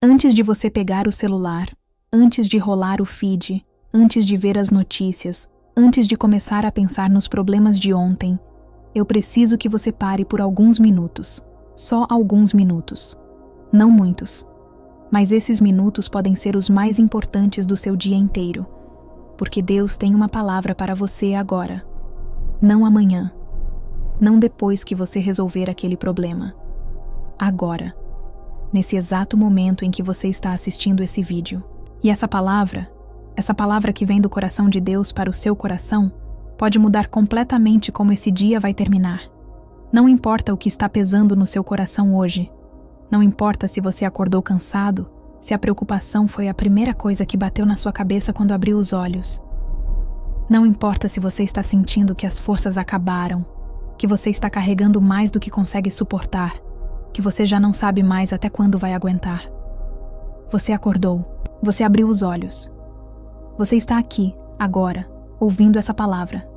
Antes de você pegar o celular, antes de rolar o feed, antes de ver as notícias, antes de começar a pensar nos problemas de ontem, eu preciso que você pare por alguns minutos. Só alguns minutos. Não muitos. Mas esses minutos podem ser os mais importantes do seu dia inteiro. Porque Deus tem uma palavra para você agora. Não amanhã. Não depois que você resolver aquele problema. Agora. Nesse exato momento em que você está assistindo esse vídeo. E essa palavra que vem do coração de Deus para o seu coração, pode mudar completamente como esse dia vai terminar. Não importa o que está pesando no seu coração hoje. Não importa se você acordou cansado, se a preocupação foi a primeira coisa que bateu na sua cabeça quando abriu os olhos. Não importa se você está sentindo que as forças acabaram, que você está carregando mais do que consegue suportar, que você já não sabe mais até quando vai aguentar. Você acordou, você abriu os olhos. Você está aqui, agora, ouvindo essa palavra.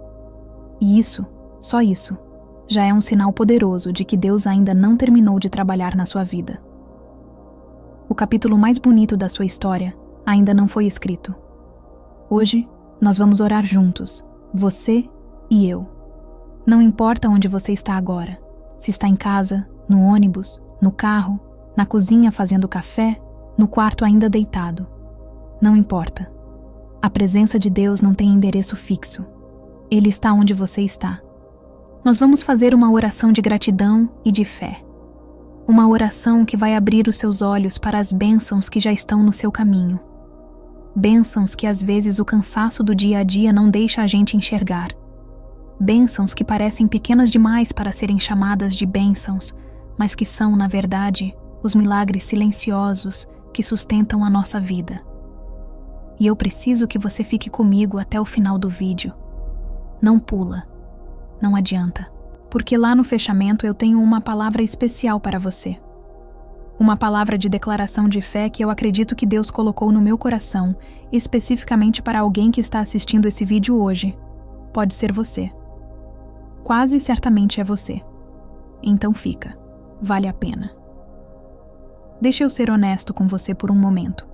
E isso, só isso, já é um sinal poderoso de que Deus ainda não terminou de trabalhar na sua vida. O capítulo mais bonito da sua história ainda não foi escrito. Hoje, nós vamos orar juntos, você e eu. Não importa onde você está agora, se está em casa, no ônibus, no carro, na cozinha fazendo café, no quarto ainda deitado. Não importa. A presença de Deus não tem endereço fixo. Ele está onde você está. Nós vamos fazer uma oração de gratidão e de fé. Uma oração que vai abrir os seus olhos para as bênçãos que já estão no seu caminho. Bênçãos que às vezes o cansaço do dia a dia não deixa a gente enxergar. Bênçãos que parecem pequenas demais para serem chamadas de bênçãos, mas que são, na verdade, os milagres silenciosos que sustentam a nossa vida. E eu preciso que você fique comigo até o final do vídeo. Não pula. Não adianta. Porque lá no fechamento eu tenho uma palavra especial para você. Uma palavra de declaração de fé que eu acredito que Deus colocou no meu coração, especificamente para alguém que está assistindo esse vídeo hoje. Pode ser você. Quase certamente é você. Então fica. Vale a pena. Deixa eu ser honesto com você por um momento.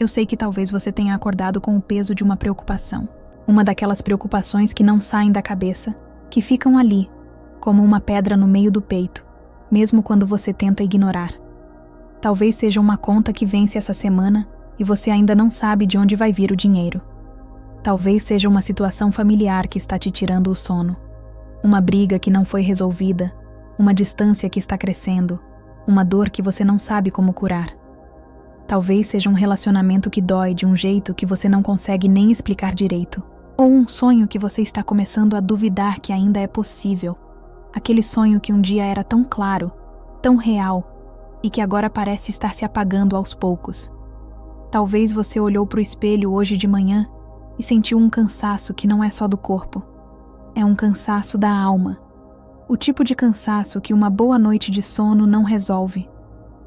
Eu sei que talvez você tenha acordado com o peso de uma preocupação. Uma daquelas preocupações que não saem da cabeça, que ficam ali, como uma pedra no meio do peito, mesmo quando você tenta ignorar. Talvez seja uma conta que vence essa semana e você ainda não sabe de onde vai vir o dinheiro. Talvez seja uma situação familiar que está te tirando o sono. Uma briga que não foi resolvida, uma distância que está crescendo, uma dor que você não sabe como curar. Talvez seja um relacionamento que dói de um jeito que você não consegue nem explicar direito. Ou um sonho que você está começando a duvidar que ainda é possível. Aquele sonho que um dia era tão claro, tão real, e que agora parece estar se apagando aos poucos. Talvez você olhou para o espelho hoje de manhã e sentiu um cansaço que não é só do corpo. É um cansaço da alma. O tipo de cansaço que uma boa noite de sono não resolve.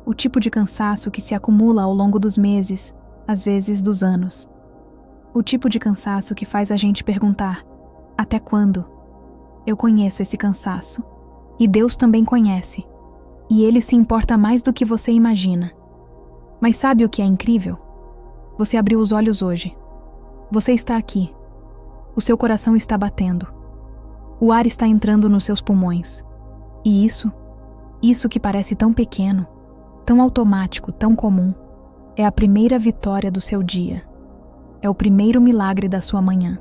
O tipo de cansaço que se acumula ao longo dos meses, às vezes dos anos. O tipo de cansaço que faz a gente perguntar: até quando? Eu conheço esse cansaço. E Deus também conhece. E Ele se importa mais do que você imagina. Mas sabe o que é incrível? Você abriu os olhos hoje. Você está aqui. O seu coração está batendo. O ar está entrando nos seus pulmões. E isso que parece tão pequeno, tão automático, tão comum, é a primeira vitória do seu dia. É o primeiro milagre da sua manhã.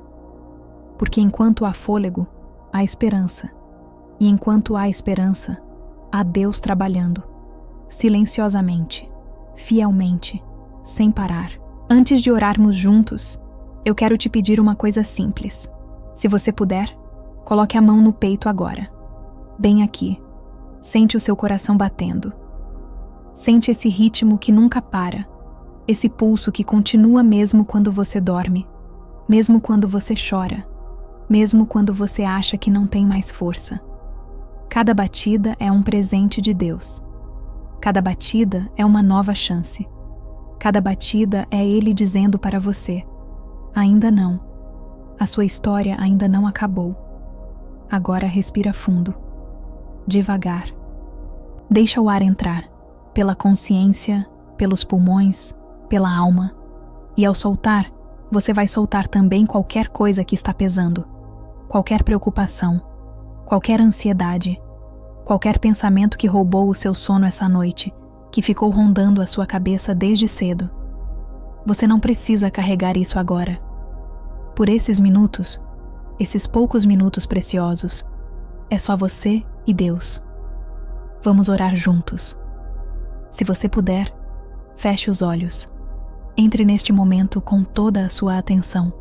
Porque enquanto há fôlego, há esperança. E enquanto há esperança, há Deus trabalhando. Silenciosamente, fielmente, sem parar. Antes de orarmos juntos, eu quero te pedir uma coisa simples. Se você puder, coloque a mão no peito agora. Bem aqui. Sente o seu coração batendo. Sente esse ritmo que nunca para. Esse pulso que continua mesmo quando você dorme. Mesmo quando você chora. Mesmo quando você acha que não tem mais força. Cada batida é um presente de Deus. Cada batida é uma nova chance. Cada batida é Ele dizendo para você: ainda não. A sua história ainda não acabou. Agora respira fundo. Devagar. Deixa o ar entrar, pela consciência pelos pulmões, pela alma. E ao soltar, você vai soltar também qualquer coisa que está pesando, qualquer preocupação, qualquer ansiedade, qualquer pensamento que roubou o seu sono essa noite, que ficou rondando a sua cabeça desde cedo. Você não precisa carregar isso agora. Por esses minutos, esses poucos minutos preciosos, é só você e Deus. Vamos orar juntos. Se você puder, feche os olhos. Entre neste momento com toda a sua atenção,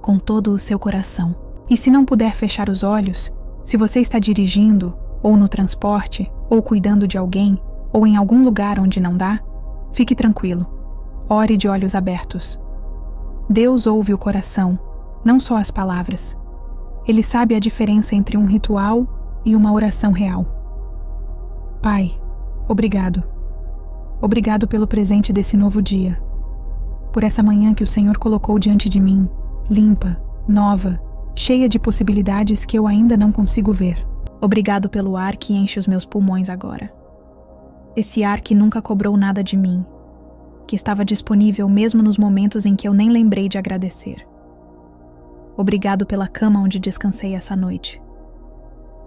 com todo o seu coração. E se não puder fechar os olhos, se você está dirigindo, ou no transporte, ou cuidando de alguém, ou em algum lugar onde não dá, fique tranquilo. Ore de olhos abertos. Deus ouve o coração, não só as palavras. Ele sabe a diferença entre um ritual e uma oração real. Pai, obrigado. Obrigado pelo presente desse novo dia. Por essa manhã que o Senhor colocou diante de mim, limpa, nova, cheia de possibilidades que eu ainda não consigo ver. Obrigado pelo ar que enche os meus pulmões agora. Esse ar que nunca cobrou nada de mim, que estava disponível mesmo nos momentos em que eu nem lembrei de agradecer. Obrigado pela cama onde descansei essa noite,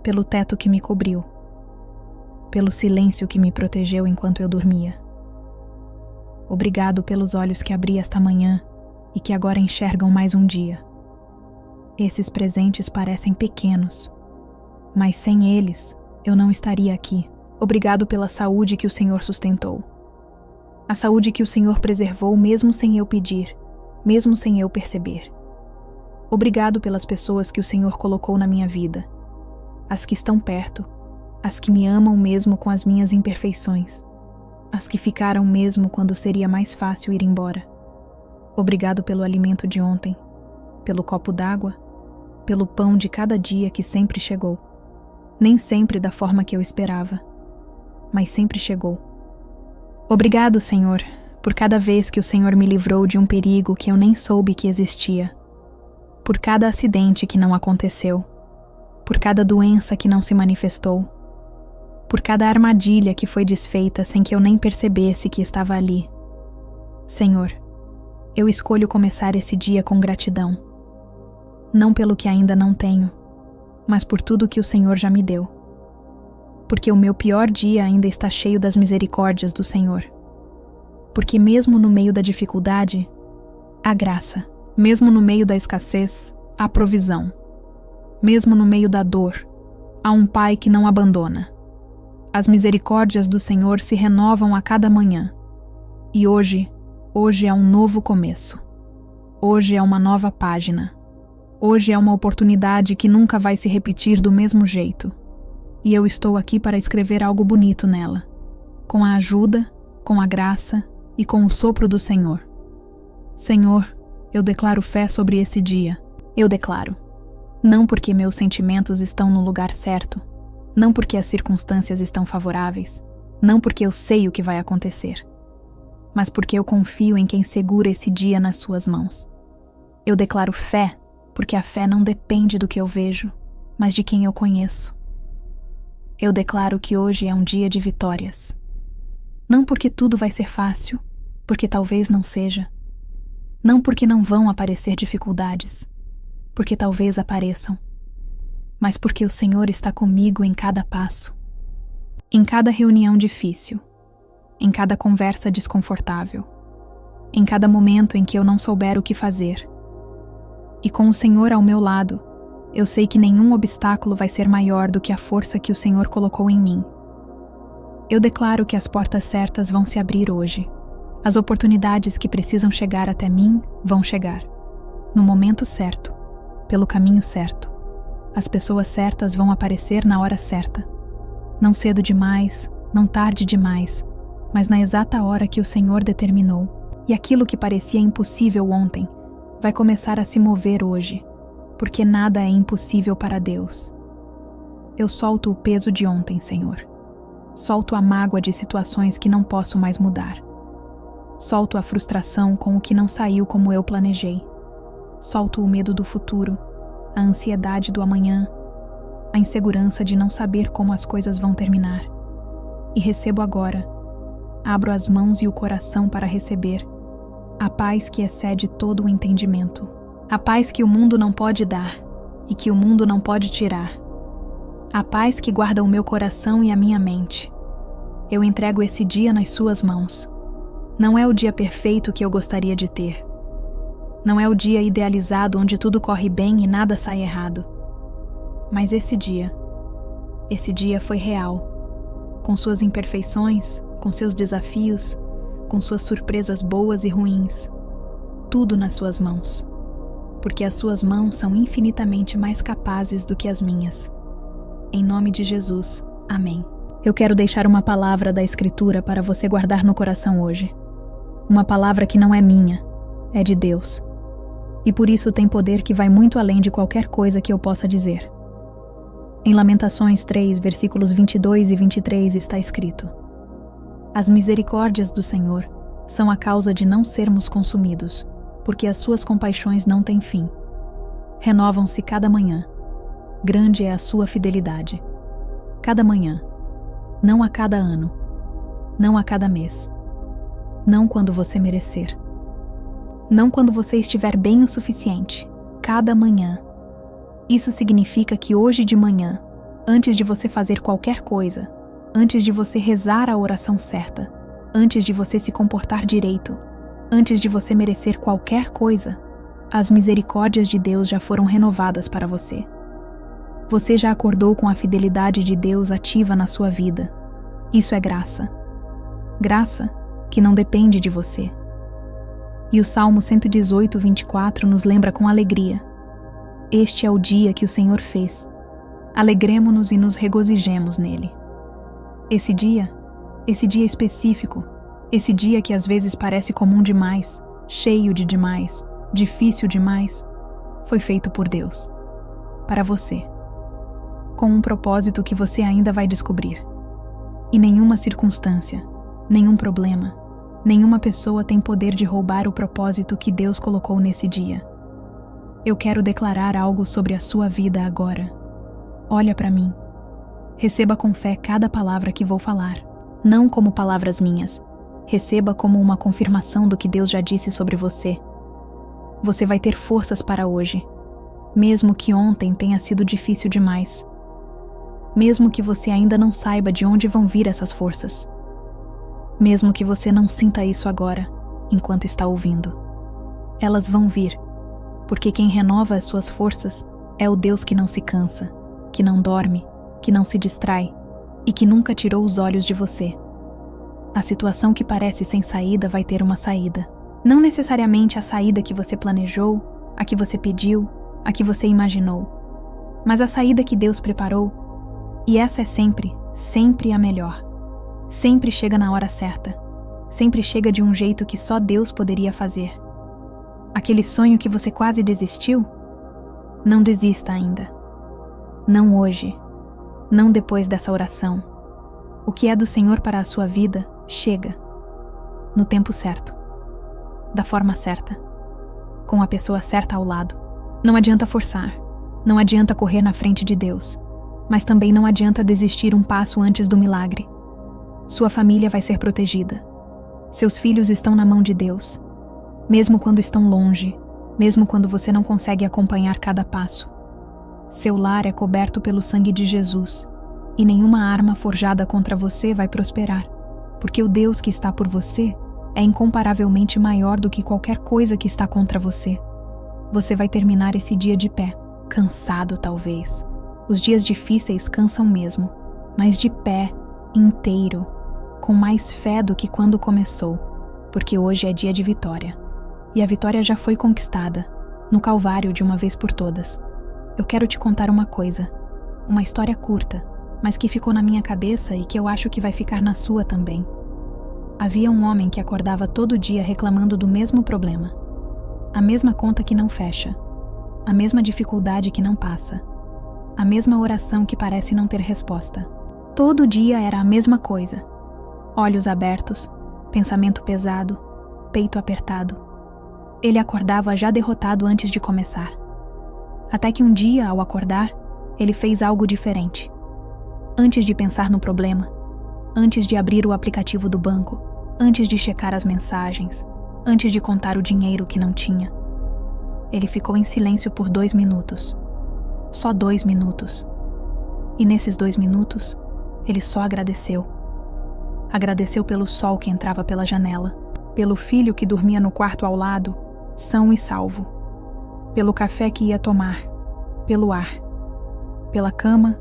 pelo teto que me cobriu, pelo silêncio que me protegeu enquanto eu dormia. Obrigado pelos olhos que abri esta manhã e que agora enxergam mais um dia. Esses presentes parecem pequenos, mas sem eles eu não estaria aqui. Obrigado pela saúde que o Senhor sustentou. A saúde que o Senhor preservou mesmo sem eu pedir, mesmo sem eu perceber. Obrigado pelas pessoas que o Senhor colocou na minha vida. As que estão perto, as que me amam mesmo com as minhas imperfeições, as que ficaram mesmo quando seria mais fácil ir embora. Obrigado pelo alimento de ontem, pelo copo d'água, pelo pão de cada dia que sempre chegou. Nem sempre da forma que eu esperava, mas sempre chegou. Obrigado, Senhor, por cada vez que o Senhor me livrou de um perigo que eu nem soube que existia, por cada acidente que não aconteceu, por cada doença que não se manifestou, por cada armadilha que foi desfeita sem que eu nem percebesse que estava ali. Senhor, eu escolho começar esse dia com gratidão, não pelo que ainda não tenho, mas por tudo que o Senhor já me deu. Porque o meu pior dia ainda está cheio das misericórdias do Senhor. Porque mesmo no meio da dificuldade, há graça. Mesmo no meio da escassez, há provisão. Mesmo no meio da dor, há um Pai que não abandona. As misericórdias do Senhor se renovam a cada manhã. E hoje é um novo começo. Hoje é uma nova página. Hoje é uma oportunidade que nunca vai se repetir do mesmo jeito. E eu estou aqui para escrever algo bonito nela, com a ajuda, com a graça e com o sopro do Senhor. Senhor, eu declaro fé sobre esse dia. Eu declaro. Não porque meus sentimentos estão no lugar certo, não porque as circunstâncias estão favoráveis, não porque eu sei o que vai acontecer, mas porque eu confio em quem segura esse dia nas suas mãos. Eu declaro fé, porque a fé não depende do que eu vejo, mas de quem eu conheço. Eu declaro que hoje é um dia de vitórias. Não porque tudo vai ser fácil, porque talvez não seja. Não porque não vão aparecer dificuldades, porque talvez apareçam. Mas porque o Senhor está comigo em cada passo. Em cada reunião difícil, em cada conversa desconfortável, em cada momento em que eu não souber o que fazer. E com o Senhor ao meu lado, eu sei que nenhum obstáculo vai ser maior do que a força que o Senhor colocou em mim. Eu declaro que as portas certas vão se abrir hoje. As oportunidades que precisam chegar até mim vão chegar. No momento certo, pelo caminho certo. As pessoas certas vão aparecer na hora certa. Não cedo demais, não tarde demais, mas na exata hora que o Senhor determinou. E aquilo que parecia impossível ontem vai começar a se mover hoje, porque nada é impossível para Deus. Eu solto o peso de ontem, Senhor. Solto a mágoa de situações que não posso mais mudar. Solto a frustração com o que não saiu como eu planejei. Solto o medo do futuro, a ansiedade do amanhã, a insegurança de não saber como as coisas vão terminar. E recebo agora abro as mãos e o coração para receber a paz que excede todo o entendimento. A paz que o mundo não pode dar e que o mundo não pode tirar. A paz que guarda o meu coração e a minha mente. Eu entrego esse dia nas suas mãos. Não é o dia perfeito que eu gostaria de ter. Não é o dia idealizado onde tudo corre bem e nada sai errado. Mas esse dia foi real, com suas imperfeições, com seus desafios, com suas surpresas boas e ruins, tudo nas suas mãos, porque as suas mãos são infinitamente mais capazes do que as minhas. Em nome de Jesus, amém. Eu quero deixar uma palavra da Escritura para você guardar no coração hoje. Uma palavra que não é minha, é de Deus. E por isso tem poder que vai muito além de qualquer coisa que eu possa dizer. Em Lamentações 3, versículos 22 e 23 está escrito: As misericórdias do Senhor são a causa de não sermos consumidos, porque as suas compaixões não têm fim. Renovam-se cada manhã. Grande é a sua fidelidade. Cada manhã. Não a cada ano. Não a cada mês. Não quando você merecer. Não quando você estiver bem o suficiente. Cada manhã. Isso significa que hoje de manhã, antes de você fazer qualquer coisa, antes de você rezar a oração certa, antes de você se comportar direito, antes de você merecer qualquer coisa, as misericórdias de Deus já foram renovadas para você. Você já acordou com a fidelidade de Deus ativa na sua vida. Isso é graça. Graça que não depende de você. E o Salmo 118, 24 nos lembra com alegria: Este é o dia que o Senhor fez. Alegremo-nos e nos regozijemos nele. Esse dia específico, esse dia que às vezes parece comum demais, cheio de demais, difícil demais, foi feito por Deus. Para você. Com um propósito que você ainda vai descobrir. E nenhuma circunstância, nenhum problema, nenhuma pessoa tem poder de roubar o propósito que Deus colocou nesse dia. Eu quero declarar algo sobre a sua vida agora. Olha para mim. Receba com fé cada palavra que vou falar, não como palavras minhas. Receba como uma confirmação do que Deus já disse sobre você. Você vai ter forças para hoje, mesmo que ontem tenha sido difícil demais. Mesmo que você ainda não saiba de onde vão vir essas forças. Mesmo que você não sinta isso agora, enquanto está ouvindo. Elas vão vir, porque quem renova as suas forças é o Deus que não se cansa, que não dorme, que não se distrai e que nunca tirou os olhos de você. A situação que parece sem saída vai ter uma saída. Não necessariamente a saída que você planejou, a que você pediu, a que você imaginou, mas a saída que Deus preparou. E essa é sempre, sempre a melhor. Sempre chega na hora certa. Sempre chega de um jeito que só Deus poderia fazer. Aquele sonho que você quase desistiu? Não desista ainda. Não hoje. Não depois dessa oração. O que é do Senhor para a sua vida, chega. No tempo certo. Da forma certa. Com a pessoa certa ao lado. Não adianta forçar. Não adianta correr na frente de Deus. Mas também não adianta desistir um passo antes do milagre. Sua família vai ser protegida. Seus filhos estão na mão de Deus. Mesmo quando estão longe, mesmo quando você não consegue acompanhar cada passo. Seu lar é coberto pelo sangue de Jesus, e nenhuma arma forjada contra você vai prosperar, porque o Deus que está por você é incomparavelmente maior do que qualquer coisa que está contra você. Você vai terminar esse dia de pé, cansado talvez. Os dias difíceis cansam mesmo, mas de pé, inteiro, com mais fé do que quando começou, porque hoje é dia de vitória. E a vitória já foi conquistada, no Calvário de uma vez por todas. Eu quero te contar uma coisa, uma história curta, mas que ficou na minha cabeça e que eu acho que vai ficar na sua também. Havia um homem que acordava todo dia reclamando do mesmo problema. A mesma conta que não fecha, a mesma dificuldade que não passa, a mesma oração que parece não ter resposta. Todo dia era a mesma coisa. Olhos abertos, pensamento pesado, peito apertado. Ele acordava já derrotado antes de começar. Até que um dia, ao acordar, ele fez algo diferente. Antes de pensar no problema, antes de abrir o aplicativo do banco, antes de checar as mensagens, antes de contar o dinheiro que não tinha. Ele ficou em silêncio por 2 minutos. Só 2 minutos. E nesses 2 minutos, ele só agradeceu. Agradeceu pelo sol que entrava pela janela, pelo filho que dormia no quarto ao lado, são e salvo, pelo café que ia tomar, pelo ar, pela cama,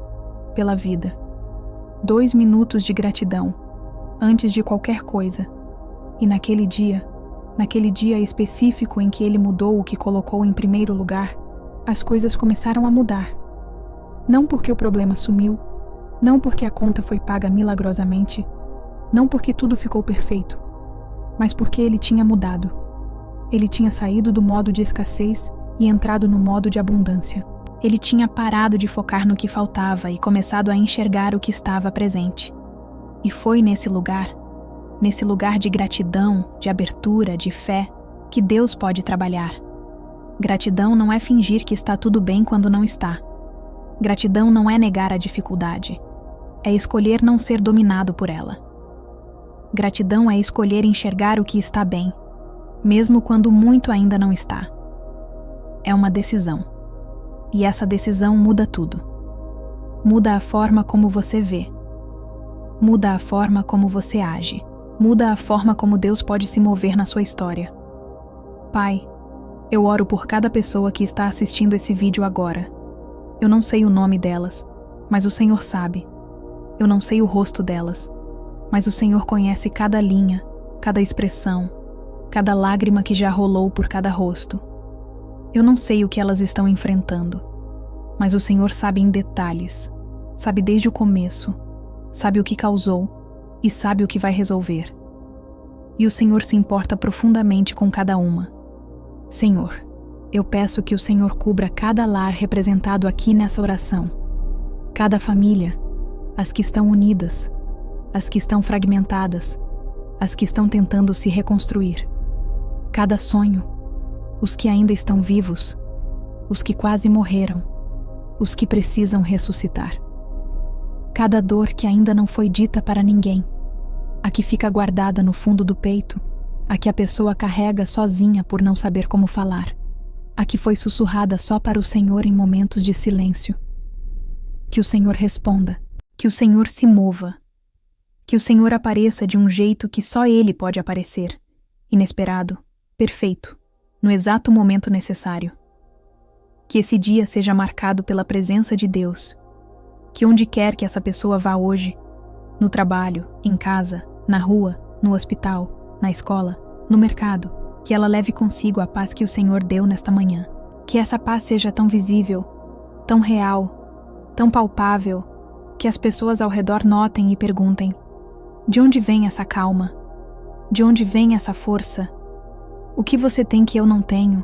pela vida. 2 minutos de gratidão, antes de qualquer coisa. E naquele dia específico em que ele mudou o que colocou em primeiro lugar, as coisas começaram a mudar. Não porque o problema sumiu, não porque a conta foi paga milagrosamente, não porque tudo ficou perfeito, mas porque ele tinha mudado. Ele tinha saído do modo de escassez e entrado no modo de abundância. Ele tinha parado de focar no que faltava e começado a enxergar o que estava presente. E foi nesse lugar de gratidão, de abertura, de fé, que Deus pode trabalhar. Gratidão não é fingir que está tudo bem quando não está. Gratidão não é negar a dificuldade. É escolher não ser dominado por ela. Gratidão é escolher enxergar o que está bem, mesmo quando muito ainda não está. É uma decisão. E essa decisão muda tudo. Muda a forma como você vê. Muda a forma como você age. Muda a forma como Deus pode se mover na sua história. Pai, eu oro por cada pessoa que está assistindo esse vídeo agora. Eu não sei o nome delas, mas o Senhor sabe. Eu não sei o rosto delas, mas o Senhor conhece cada linha, cada expressão, cada lágrima que já rolou por cada rosto. Eu não sei o que elas estão enfrentando, mas o Senhor sabe em detalhes, sabe desde o começo, sabe o que causou e sabe o que vai resolver. E o Senhor se importa profundamente com cada uma. Senhor, eu peço que o Senhor cubra cada lar representado aqui nessa oração, cada família, as que estão unidas, as que estão fragmentadas, as que estão tentando se reconstruir, cada sonho, os que ainda estão vivos, os que quase morreram, os que precisam ressuscitar. Cada dor que ainda não foi dita para ninguém, a que fica guardada no fundo do peito, a que a pessoa carrega sozinha por não saber como falar, a que foi sussurrada só para o Senhor em momentos de silêncio. Que o Senhor responda, que o Senhor se mova, que o Senhor apareça de um jeito que só Ele pode aparecer, inesperado, perfeito, no exato momento necessário. Que esse dia seja marcado pela presença de Deus, que onde quer que essa pessoa vá hoje, no trabalho, em casa, na rua, no hospital, na escola, no mercado, que ela leve consigo a paz que o Senhor deu nesta manhã. Que essa paz seja tão visível, tão real, tão palpável, que as pessoas ao redor notem e perguntem: de onde vem essa calma? De onde vem essa força? O que você tem que eu não tenho?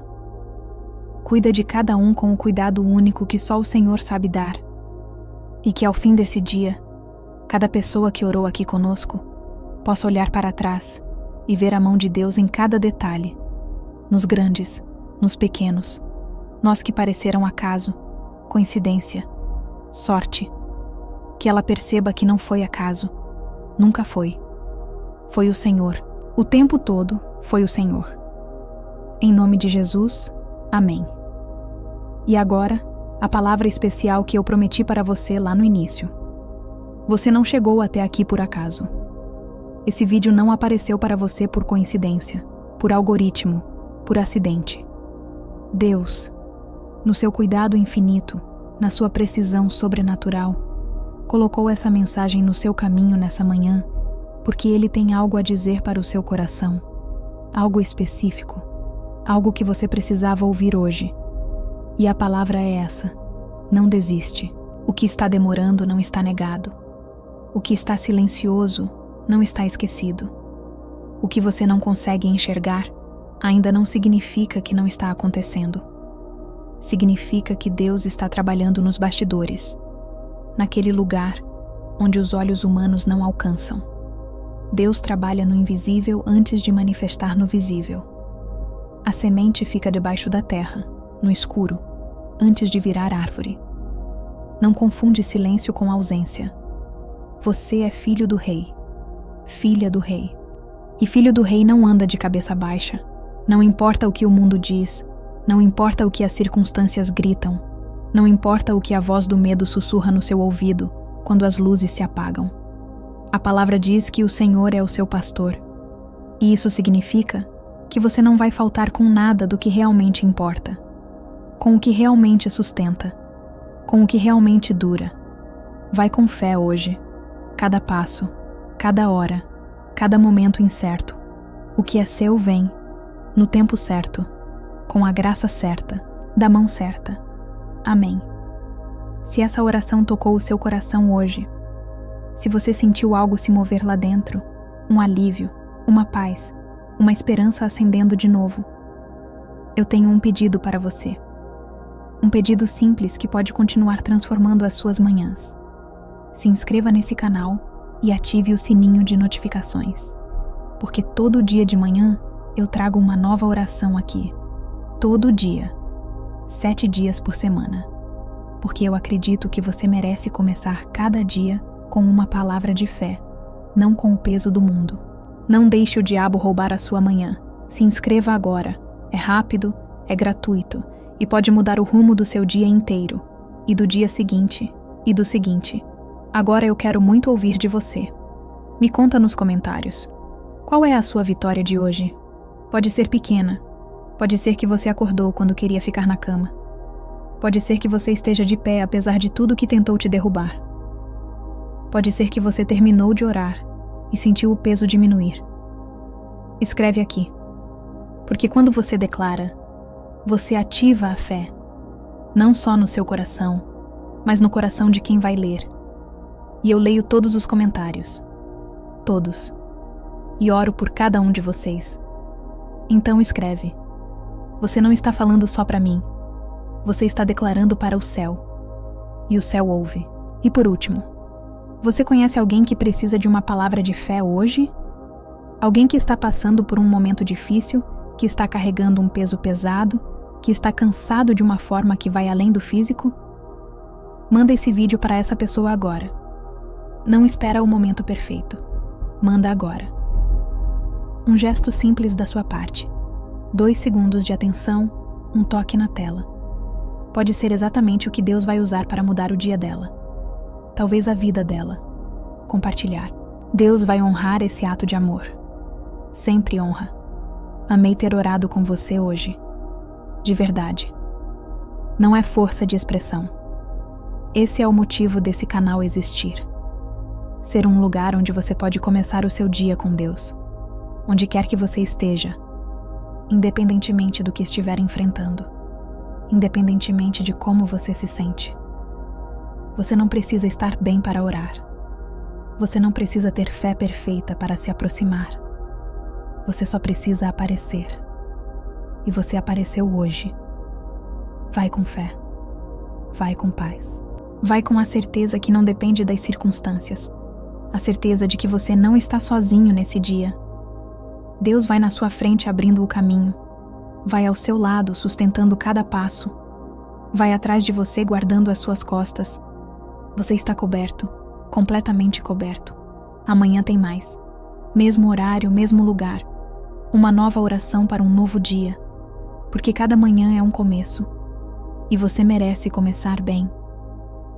Cuida de cada um com o cuidado único que só o Senhor sabe dar. E que ao fim desse dia, cada pessoa que orou aqui conosco possa olhar para trás e ver a mão de Deus em cada detalhe, nos grandes, nos pequenos, nós que pareceram acaso, coincidência, sorte. Que ela perceba que não foi acaso, nunca foi. Foi o Senhor, o tempo todo foi o Senhor. Em nome de Jesus, amém. E agora, a palavra especial que eu prometi para você lá no início. Você não chegou até aqui por acaso. Esse vídeo não apareceu para você por coincidência, por algoritmo, por acidente. Deus, no seu cuidado infinito, na sua precisão sobrenatural, colocou essa mensagem no seu caminho nessa manhã, porque Ele tem algo a dizer para o seu coração, algo específico, algo que você precisava ouvir hoje. E a palavra é essa: não desiste. O que está demorando não está negado. O que está silencioso não está esquecido. O que você não consegue enxergar ainda não significa que não está acontecendo. Significa que Deus está trabalhando nos bastidores, naquele lugar onde os olhos humanos não alcançam. Deus trabalha no invisível antes de manifestar no visível. A semente fica debaixo da terra, no escuro, antes de virar árvore. Não confunde silêncio com ausência. Você é filho do Rei, filha do Rei. E filho do rei não anda de cabeça baixa. Não importa o que o mundo diz, não importa o que as circunstâncias gritam, não importa o que a voz do medo sussurra no seu ouvido quando as luzes se apagam. A palavra diz que o Senhor é o seu pastor. E isso significa que você não vai faltar com nada do que realmente importa, com o que realmente sustenta, com o que realmente dura. Vai com fé hoje, cada passo, cada hora, cada momento incerto. O que é seu vem, no tempo certo, com a graça certa, da mão certa. Amém. Se essa oração tocou o seu coração hoje, se você sentiu algo se mover lá dentro, um alívio, uma paz, uma esperança acendendo de novo, eu tenho um pedido para você. Um pedido simples que pode continuar transformando as suas manhãs. Se inscreva nesse canal e ative o sininho de notificações, porque todo dia de manhã eu trago uma nova oração aqui. Todo dia, 7 dias por semana, porque eu acredito que você merece começar cada dia com uma palavra de fé, não com o peso do mundo. Não deixe o diabo roubar a sua manhã. Se inscreva agora. É rápido, é gratuito e pode mudar o rumo do seu dia inteiro, e do dia seguinte, e do seguinte. Agora eu quero muito ouvir de você. Me conta nos comentários. Qual é a sua vitória de hoje? Pode ser pequena. Pode ser que você acordou quando queria ficar na cama. Pode ser que você esteja de pé apesar de tudo que tentou te derrubar. Pode ser que você terminou de orar e sentiu o peso diminuir. Escreve aqui. Porque quando você declara, você ativa a fé, não só no seu coração, mas no coração de quem vai ler. E eu leio todos os comentários. Todos. E oro por cada um de vocês. Então escreve. Você não está falando só para mim. Você está declarando para o céu. E o céu ouve. E por último, você conhece alguém que precisa de uma palavra de fé hoje? Alguém que está passando por um momento difícil, que está carregando um peso pesado, que está cansado de uma forma que vai além do físico? Manda esse vídeo para essa pessoa agora. Não espera o momento perfeito. Manda agora. Um gesto simples da sua parte. 2 segundos de atenção, um toque na tela. Pode ser exatamente o que Deus vai usar para mudar o dia dela. Talvez a vida dela. Compartilhar. Deus vai honrar esse ato de amor. Sempre honra. Amei ter orado com você hoje. De verdade. Não é força de expressão. Esse é o motivo desse canal existir. Ser um lugar onde você pode começar o seu dia com Deus. Onde quer que você esteja. Independentemente do que estiver enfrentando. Independentemente de como você se sente. Você não precisa estar bem para orar. Você não precisa ter fé perfeita para se aproximar. Você só precisa aparecer. E você apareceu hoje. Vai com fé. Vai com paz. Vai com a certeza que não depende das circunstâncias. A certeza de que você não está sozinho nesse dia. Deus vai na sua frente abrindo o caminho. Vai ao seu lado sustentando cada passo. Vai atrás de você guardando as suas costas. Você está coberto, completamente coberto. Amanhã tem mais. Mesmo horário, mesmo lugar. Uma nova oração para um novo dia. Porque cada manhã é um começo. E você merece começar bem.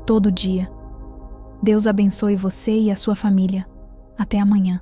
Todo dia. Deus abençoe você e a sua família. Até amanhã.